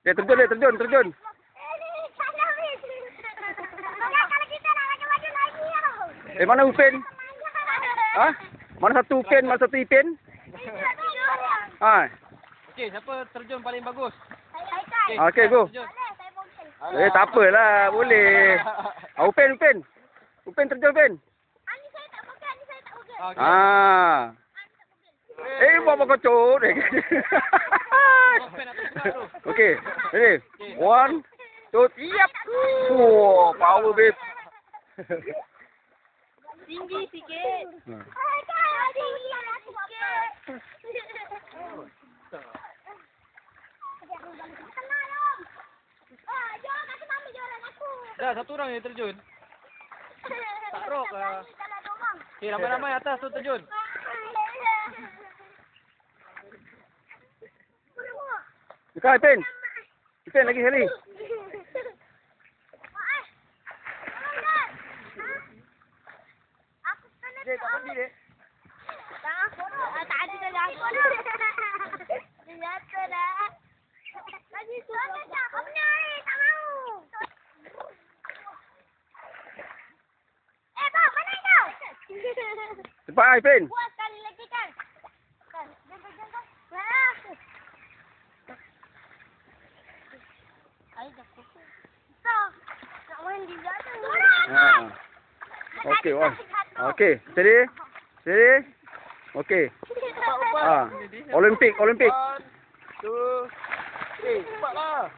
Dia terjun, dia terjun, terjun. Mana Upin? Ha? Mana satu Upin, mana satu Ipin? Ha. Okey, siapa terjun paling bagus? Okey, go. Tak apalah, boleh. Upin, Upin. Upin terjun, Upin. Ah. Buat kocok. Okey, ready? 1, 2, yap. Wow, power babe. Tinggi sikit. Dah, satu orang yang terjun. Tak rock lah. Okey, ramai-ramai atas tu terjun. Dekat Ipin. Ipin lagi sekali. Dek, tak mandi, Dek. Tak ada dah aku. Dia jatuh dah. Lagi susah. Kau benar ni, tak mau. Bang, mana kau? Cepat Ipin. Buat sekali lagi kan? Kan, jom. Ayo dah pukul. Nak mandi jatuh. Okey, wah. Okey, steady. Steady. Okey. Olimpik, Olimpik. 1, 2, 3. Cepatlah.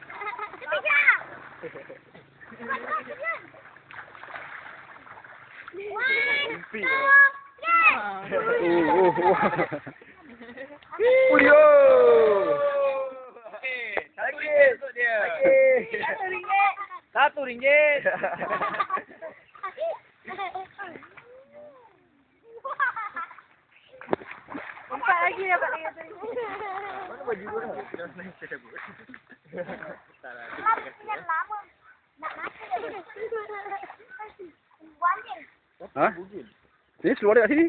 Uyo. Okey, lagi untuk dia. RM1. Empat lagi dapat RM3. Mana baju kau dah? Dah naik saya cabut. Lama. Nak mati dah. Balik. Ha? Sini keluar dekat sini.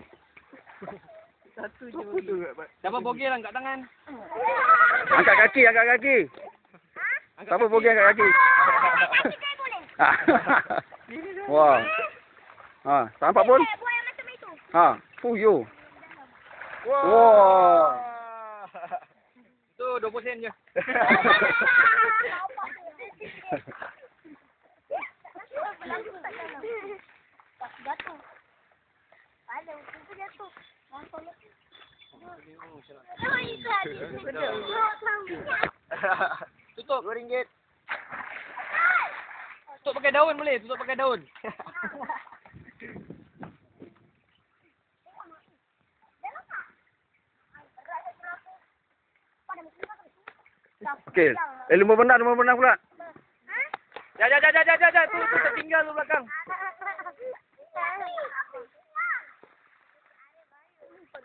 Satu je bogil. Dapat bogil angkat tangan. Angkat kaki, angkat kaki. Siapa bogil angkat kaki? Wah. Ha, tak nampak pun? Buat yang macam itu. Ha, fuyo. Wah. Tu 20 sen je. Jatuh. Ada, itu jatuh. Tutup RM2. Tutup pakai daun boleh, tutup pakai daun. Okey. Lumba benar pula. Jap. Tu tertinggal tu belakang.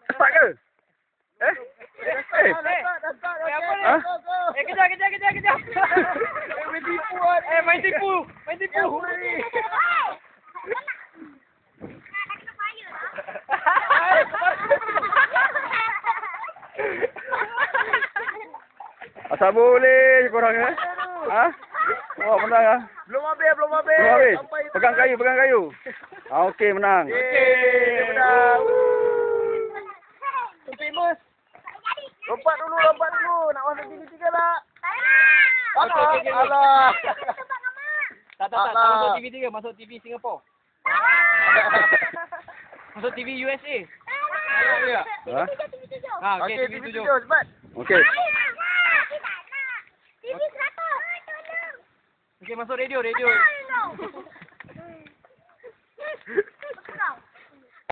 Cepat ke? Apa ni? Ha? Kejar. Main tipu. Asal boleh korang ha? Oh, menang ah. Belum habis. Belum habis. Pegang kayu. Okey, menang. Menang. Famous. Lompat dulu. Nak masuk TV3 tak? Alah. Tak masuk TV3, masuk TV Singapore. Masuk TV USA. Ha? Okey, TV7. Cepat. Okey. TV 100. Okey, masuk radio.